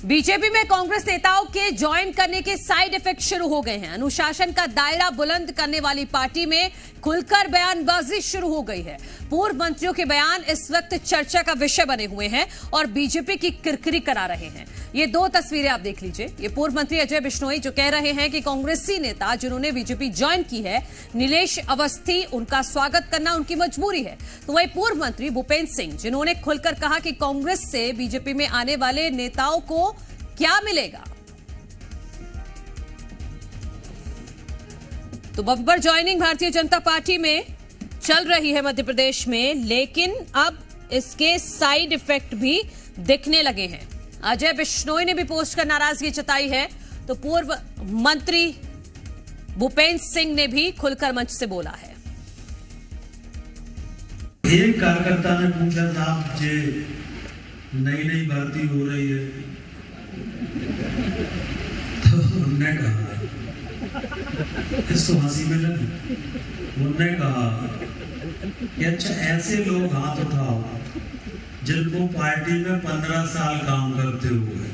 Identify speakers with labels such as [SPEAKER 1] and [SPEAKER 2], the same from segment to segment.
[SPEAKER 1] BJP में कांग्रेस नेताओं के ज्वाइन करने के साइड इफेक्ट शुरू हो गए हैं। अनुशासन का दायरा बुलंद करने वाली पार्टी में खुलकर बयानबाजी शुरू हो गई है। पूर्व मंत्रियों के बयान इस वक्त चर्चा का विषय बने हुए हैं और बीजेपी की किरकिरी करा रहे हैं। ये दो तस्वीरें आप देख लीजिए। ये पूर्व मंत्री अजय बिश्नोई जो कह रहे हैं कि कांग्रेसी नेता जिन्होंने बीजेपी ज्वाइन की है, नीलेश अवस्थी, उनका स्वागत करना उनकी मजबूरी है। तो वही पूर्व मंत्री भूपेंद्र सिंह जिन्होंने खुलकर कहा कि कांग्रेस से बीजेपी में आने वाले नेताओं को क्या मिलेगा। तो बब्बर ज्वाइनिंग भारतीय जनता पार्टी में चल रही है मध्य प्रदेश में, लेकिन अब इसके साइड इफेक्ट भी दिखने लगे हैं। अजय बिश्नोई ने भी पोस्ट कर नाराजगी जताई है, तो पूर्व मंत्री भूपेंद्र सिंह ने भी खुलकर मंच से बोला है।
[SPEAKER 2] एक कार्यकर्ता ने पूछा साहब जे नई नई भर्ती हो रही है, तो उन्होंने कहा, इसको हंसी में लगी, उन्होंने कहा कि अच्छा ऐसे लोग हाथ उठाओ जिनको पार्टी में 15 साल काम करते हुए।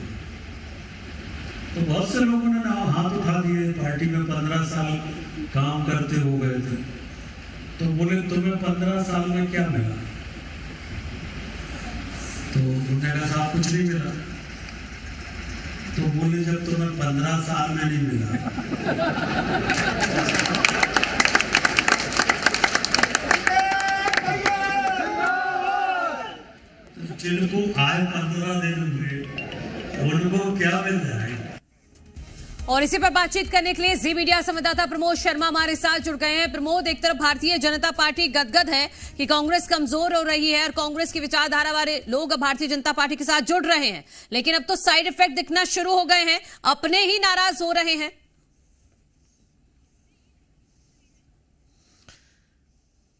[SPEAKER 2] तो बहुत से लोगों ने हाथ उठा दिए, पार्टी में 15 साल काम करते हो गए थे। तो बोले तुम्हें 15 साल में क्या मिला? तो उन्होंने कहा साहब कुछ नहीं मिला। तो बोले जब तुम्हें 15 साल में नहीं मिला तो जिनको आए 15 दिन हुए उनको क्या मिल जाएगा?
[SPEAKER 1] और इसी पर बातचीत करने के लिए जी मीडिया संवाददाता प्रमोद शर्मा हमारे साथ जुड़ गए हैं। प्रमोद, एक तरफ भारतीय जनता पार्टी गदगद है कि कांग्रेस कमजोर हो रही है और कांग्रेस की विचारधारा वाले लोग भारतीय जनता पार्टी के साथ जुड़ रहे हैं, लेकिन अब तो साइड इफेक्ट दिखना शुरू हो गए हैं, अपने ही नाराज हो रहे हैं।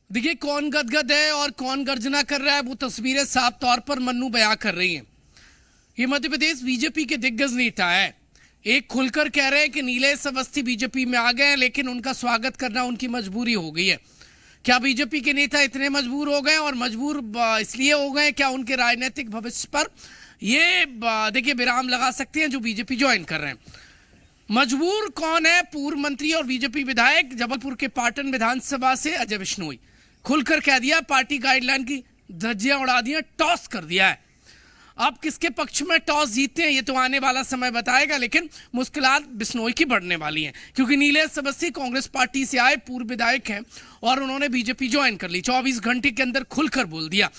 [SPEAKER 3] देखिए, कौन गदगद है और कौन गर्जना कर रहा है वो तस्वीरें साफ तौर पर मन्नू बयां कर रही हैं। ये मध्य प्रदेश बीजेपी के दिग्गज नेता है, एक खुलकर कह रहे हैं कि नीलेश अवस्थी बीजेपी में आ गए हैं, लेकिन उनका स्वागत करना उनकी मजबूरी हो गई है। क्या बीजेपी के नेता इतने मजबूर हो गए और मजबूर इसलिए हो गए क्या उनके राजनीतिक भविष्य पर ये देखिए विराम लगा सकते हैं जो बीजेपी ज्वाइन कर रहे हैं। मजबूर कौन है? पूर्व मंत्री और बीजेपी विधायक जबलपुर के पाटन विधानसभा से अजय बिश्नोई खुलकर कह दिया, पार्टी गाइडलाइन की धज्जियां उड़ा दी, टॉस कर दिया है। अब किसके पक्ष में टॉस जीतते हैं ये तो आने वाला समय बताएगा, लेकिन मुश्किलात बिश्नोई की बढ़ने वाली हैं क्योंकि नीलेश अवस्थी कांग्रेस पार्टी से आए पूर्व विधायक हैं और उन्होंने बीजेपी ज्वाइन कर ली। 24 घंटे के अंदर खुलकर बोल दिया।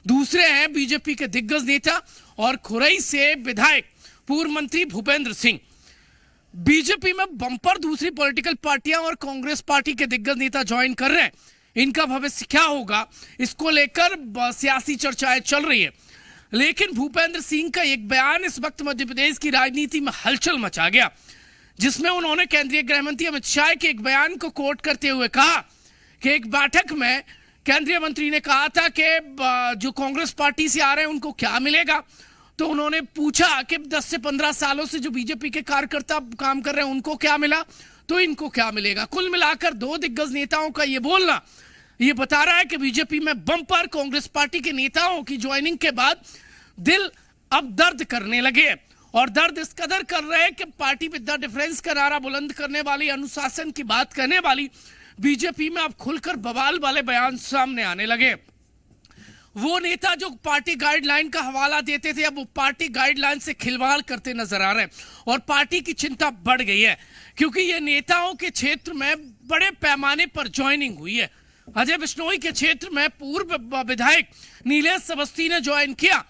[SPEAKER 3] दूसरे हैं बीजेपी के दिग्गज नेता और खुरई से विधायक पूर्व मंत्री भूपेंद्र सिंह। बीजेपी में बंपर दूसरी पॉलिटिकल पार्टियां और कांग्रेस पार्टी के दिग्गज नेता ज्वाइन कर रहे हैं। इनका भविष्य क्या होगा, इसको लेकर सियासी चर्चाएं चल रही है। लेकिन भूपेंद्र सिंह का एक बयान इस वक्त मध्य प्रदेश की राजनीति में हलचल मचा गया, जिसमें उन्होंने केंद्रीय गृह मंत्री अमित शाह के एक बयान को कोट करते हुए कहा कि एक बैठक में केंद्रीय मंत्री ने कहा था कि जो कांग्रेस पार्टी से आ रहे हैं उनको क्या मिलेगा। तो उन्होंने पूछा कि 10 से 15 सालों से जो बीजेपी के कार्यकर्ता काम कर रहे हैं उनको क्या मिला, तो इनको क्या मिलेगा। कुल मिलाकर दो दिग्गज नेताओं का ये बोलना ये बता रहा है कि बीजेपी में बंपर कांग्रेस पार्टी के नेताओं की ज्वाइनिंग के बाद दिल अब दर्द करने लगे और दर्द इस कदर कर रहे हैं कि पार्टी विद द डिफरेंस का नारा बुलंद करने वाली, अनुशासन की बात करने वाली बीजेपी में अब खुलकर बवाल वाले बयान सामने आने लगे। वो नेता जो पार्टी गाइडलाइन का हवाला देते थे अब वो पार्टी गाइडलाइन से खिलवाड़ करते नजर आ रहे हैं और पार्टी की चिंता बढ़ गई है क्योंकि ये नेताओं के क्षेत्र में बड़े पैमाने पर ज्वाइनिंग हुई है। अजय बिश्नोई के क्षेत्र में पूर्व विधायक नीलेश अवस्थी ने ज्वाइन किया,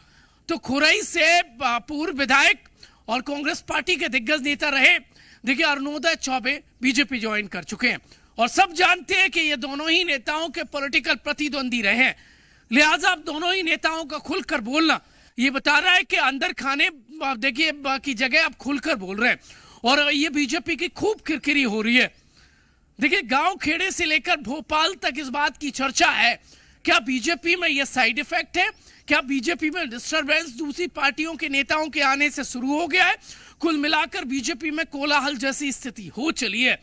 [SPEAKER 3] तो खुरई से पूर्व विधायक और कांग्रेस पार्टी के दिग्गज नेता रहे देखिए अरुणोदय चौबे बीजेपी ज्वाइन कर चुके हैं और सब जानते हैं कि ये दोनों ही नेताओं के पॉलिटिकल प्रतिद्वंदी रहे हैं। लिहाजा अब दोनों ही नेताओं का खुलकर बोलना ये बता रहा है कि अंदर खाने देखिए की जगह अब खुलकर बोल रहे हैं और ये बीजेपी की खूब किरकिरी हो रही है। देखिए, गांव खेड़े से लेकर भोपाल तक इस बात की चर्चा है, क्या बीजेपी में यह साइड इफेक्ट है, क्या बीजेपी में डिस्टरबेंस दूसरी पार्टियों के नेताओं के आने से शुरू हो गया है। कुल मिलाकर बीजेपी में कोलाहल जैसी स्थिति हो चली है।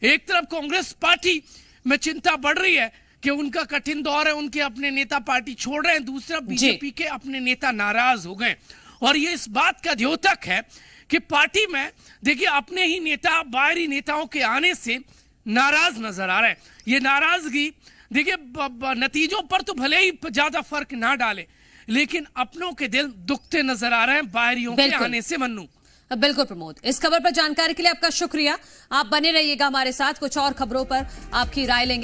[SPEAKER 3] एक तरफ कांग्रेस पार्टी में चिंता बढ़ रही है कि उनका कठिन दौर है, उनके अपने नेता पार्टी छोड़ रहे हैं, दूसरा बीजेपी के अपने नेता नाराज हो गए और ये इस बात का द्योतक है कि पार्टी में देखिए अपने ही नेता बाहरी नेताओं के आने से नाराज नजर आ रहे हैं। ये नाराजगी देखिए नतीजों पर तो भले ही ज्यादा फर्क ना डाले, लेकिन अपनों के दिल दुखते नजर आ रहे हैं बाहरियों के आने से। मन्नू
[SPEAKER 1] बिल्कुल प्रमोद, इस खबर पर जानकारी के लिए आपका शुक्रिया। आप बने रहिएगा हमारे साथ, कुछ और खबरों पर आपकी राय लेंगे।